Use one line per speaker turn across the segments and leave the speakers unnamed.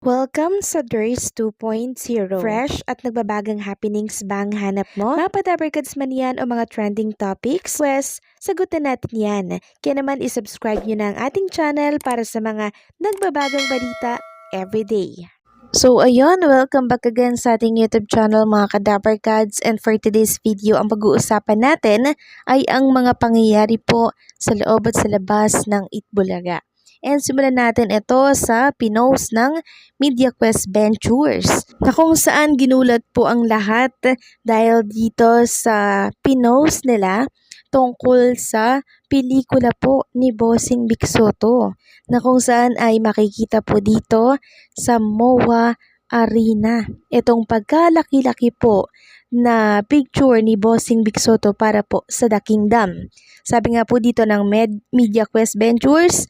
Welcome sa Durs 2.0. Fresh at nagbabagang happenings bang hanap mo? Mga padabarkads man yan o mga trending topics? Pwes, sagutin natin yan. Kaya naman isubscribe nyo na ang ating channel para sa mga nagbabagang balita everyday. So ayun, welcome back again sa ating YouTube channel mga kadabarkads, and for today's video ang pag-uusapan natin ay ang mga pangyayari po sa loob at sa labas ng Itbulaga. And simulan natin ito sa pinost ng MediaQuest Ventures na kung saan ginulat po ang lahat dahil dito sa pinost nila tungkol sa pelikula po ni Bossing Vic Sotto na kung saan ay makikita po dito sa MOA Arena. Itong pagkalaki-laki po na picture ni Bossing Vic Sotto para po sa The Kingdom. Sabi nga po dito ng MediaQuest Ventures,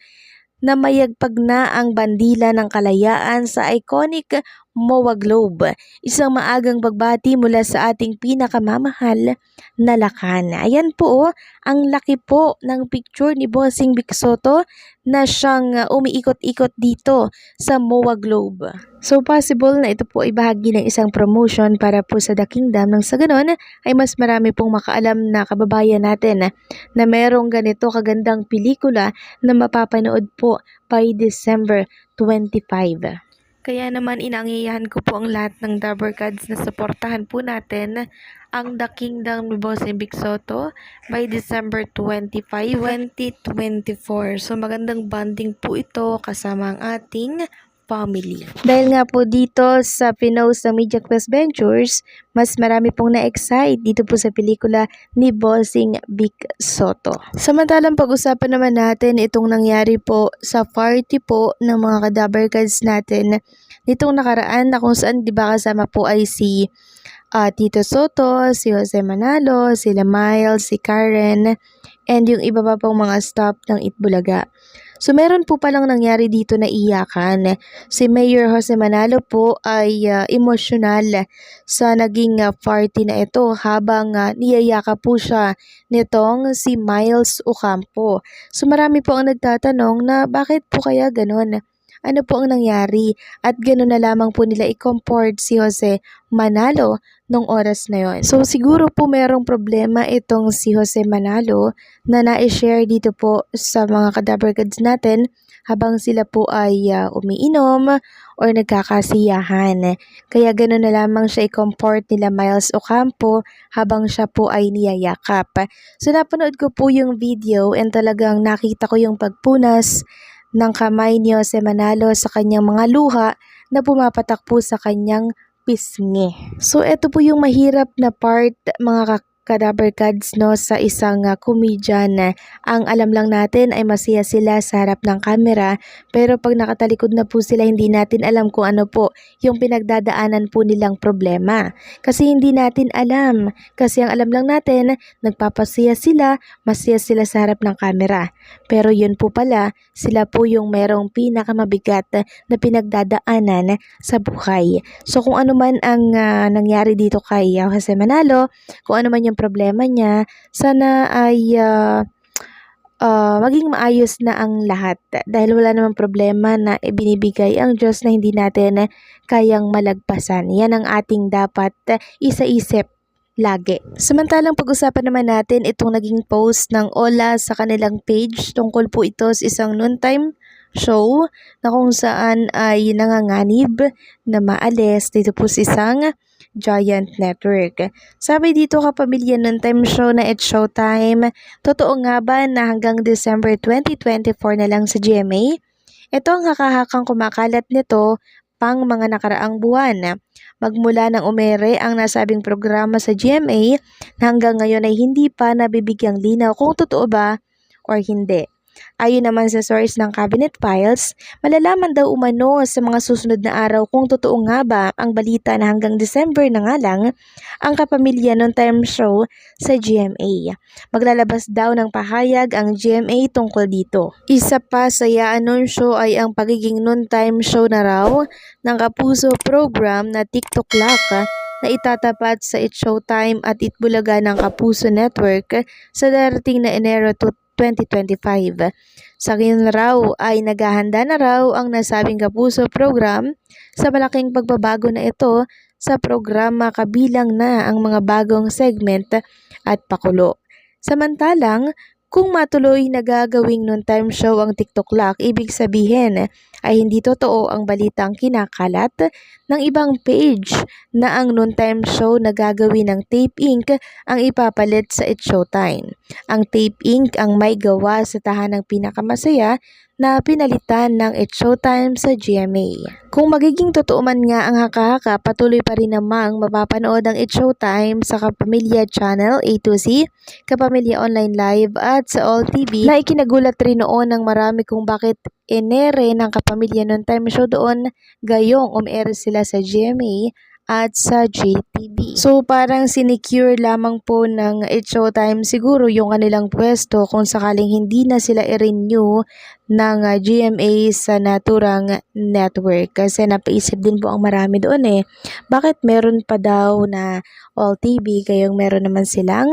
na mayagpag na ang bandila ng kalayaan sa iconic MOA Globe. Isang maagang pagbati mula sa ating pinakamamahal na Lakan. Ayan po, ang laki po ng picture ni Bossing Vic Sotto na siyang umiikot-ikot dito sa MOA Globe. So possible na ito po ay bahagi ng isang promotion para po sa The Kingdom, nang sa ganon ay mas marami pong makaalam na kababayan natin na merong ganito kagandang pelikula na mapapanood po by December 25. Kaya naman inaanyayahan ko po ang lahat ng Dabarkads na suportahan po natin ang The Kingdom ni Bossing Vic Sotto by December 25, 2024. So magandang bonding po ito kasama ang ating family. Dahil nga po dito sa pinost ng MediaQuest Ventures, mas marami pong na-excite dito po sa pelikula ni Bossing Vic Sotto. Samantalang pag-usapan naman natin itong nangyari po sa party po ng mga kadabarkads natin nitong nakaraan, na kung saan di ba kasama po ay si Tito Sotto, si Jose Manalo, sila Miles, si Karen, and yung iba pa pong mga staff ng Itbulaga. So meron po palang nangyari dito na iyakan. Si Mayor Jose Manalo po ay emosyonal sa naging party na ito habang niyayaka po siya nitong si Miles Ocampo. So marami po ang nagtatanong na bakit po kaya ganon? Ano po ang nangyari? At gano'n na lamang po nila i-comport si Jose Manalo nung oras na yon. So siguro po merong problema itong si Jose Manalo na na-share dito po sa mga kadabarkads natin habang sila po ay umiinom or nagkakasiyahan. Kaya gano'n na lamang siya i-comport nila Miles Ocampo habang siya po ay niyayakap. So napanood ko po yung video and talagang nakita ko yung pagpunas ng kamay ni Jose Manalo sa kanyang mga luha na pumapatak po sa kanyang pisngi. So ito po yung mahirap na part mga kadabarkads no, sa isang comedian. Ang alam lang natin ay masaya sila sa harap ng camera, pero pag nakatalikod na po sila hindi natin alam kung ano po yung pinagdadaanan po nilang problema. Kasi hindi natin alam. Kasi ang alam lang natin, nagpapasaya sila, masaya sila sa harap ng camera. Pero yun po pala, sila po yung merong pinakamabigat na pinagdadaanan sa buhay. So kung ano man ang nangyari dito kay Jose Manalo, kung ano man yung problema niya, sana ay maging maayos na ang lahat. Dahil wala namang problema na ibinibigay ang Diyos na hindi natin kayang malagpasan. Yan ang ating dapat isa-isip lagi. Samantalang pag-usapan naman natin itong naging post ng Ola sa kanilang page. Tungkol po ito sa isang noontime show na kung saan ay nanganganib na maalis dito po sa isang Giant Network. Sabi dito kapamilya noontime show na It's Showtime, totoo nga ba na hanggang December 2024 na lang sa GMA? Ito ang hakahakang kumakalat nito pang mga nakaraang buwan. Magmula ng umere ang nasabing programa sa GMA na hanggang ngayon ay hindi pa nabibigyang linaw kung totoo ba or hindi. Ayon naman sa source ng Cabinet Files, malalaman daw umano sa mga susunod na araw kung totoo nga ba ang balita na hanggang December na nga lang ang kapamilya noontime show sa GMA. Maglalabas daw ng pahayag ang GMA tungkol dito. Isa pa sa i-anunsyo ay ang pagiging noontime show na raw ng Kapuso program na TikTok Lock na itatapat sa It's Showtime at Itbulaga ng Kapuso Network sa darating na Enero 2025. Sa ngayon raw ay naghahanda na raw ang nasabing Kapuso program sa malaking pagbabago na ito sa programa kabilang na ang mga bagong segment at pakulo. Samantalang, kung matuloy na gagawing noontime show ang TikTok Lock, ibig sabihin ay hindi totoo ang balitang kinakalat ng ibang page na ang noontime show na gagawin ng Tape Inc. ang ipapalit sa It's Showtime. Ang Tape Inc. ang may gawa sa tahanang pinakamasaya na pinalitan ng It's Showtime sa GMA. Kung magiging totoo man nga ang haka-haka, patuloy pa rin namang mapapanood ang It's Showtime sa Kapamilya Channel A to Z, Kapamilya Online Live at sa All TV na ikinagulat rin noon ng marami kung bakit enere ng Kapamilya Noontime Show doon gayong umere sila sa GMA at sa JTV. So parang sinecure lamang po ng It's Showtime siguro yung kanilang pwesto kung sakaling hindi na sila i-renew ng GMA sa naturang network. Kasi napaisip din po ang marami doon bakit meron pa daw na All TV kayong meron naman silang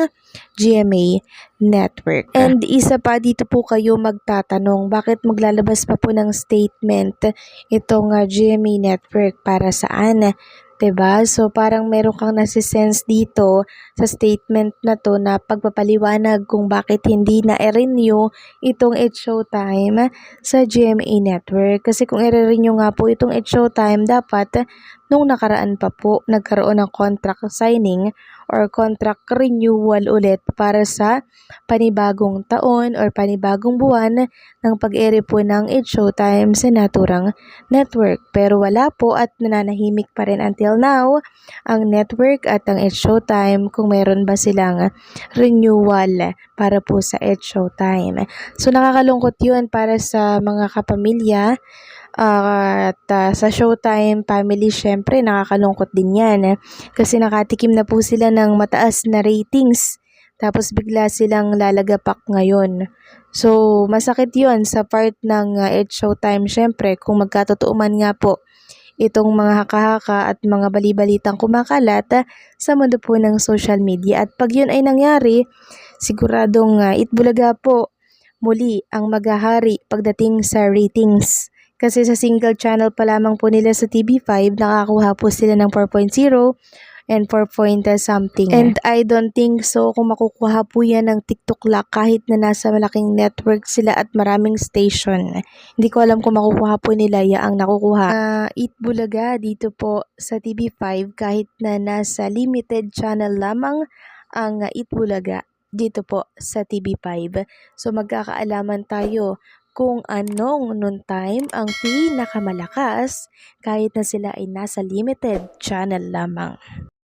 GMA network. And isa pa dito po kayo magtatanong, bakit maglalabas pa po ng statement itong GMA network para saan? 'Di ba? So parang meron kang nasisense dito sa statement na to na pagpapaliwanag kung bakit hindi na i-renew itong It's Showtime sa GMA Network. Kasi kung i-renew nga po itong It's Showtime, dapat nung nakaraan pa po nagkaroon ng contract signing or contract renewal ulit para sa panibagong taon or panibagong buwan ng pag-ere po ng It's Showtime sa naturang network. Pero wala po at nananahimik pa rin until now ang network at ang It's Showtime kung meron ba silang renewal para po sa It's Showtime. So nakakalungkot yun para sa mga kapamilya at sa Showtime family syempre nakakalungkot din yan kasi nakatikim na po sila ng mataas na ratings tapos bigla silang lalagapak ngayon. So masakit yon sa part ng It's Showtime syempre kung magkatotoo man nga po itong mga haka-haka at mga bali-balitang kumakalat sa mundo po ng social media. At pag yun ay nangyari, siguradong Itbulaga po muli ang maghahari pagdating sa ratings. Kasi sa single channel pa lamang po nila sa TV5, nakakuha po sila ng 4.0 and 4 point something. And I don't think so kung makukuha po yan ng TikTok Lock kahit na nasa malaking network sila at maraming station. Hindi ko alam kung makukuha po nila ang nakukuha. Itbulaga dito po sa TV5 kahit na nasa limited channel lamang ang Itbulaga dito po sa TV5. So magkakaalaman tayo kung anong noontime ang pinakamalakas kahit na sila ay nasa limited channel lamang.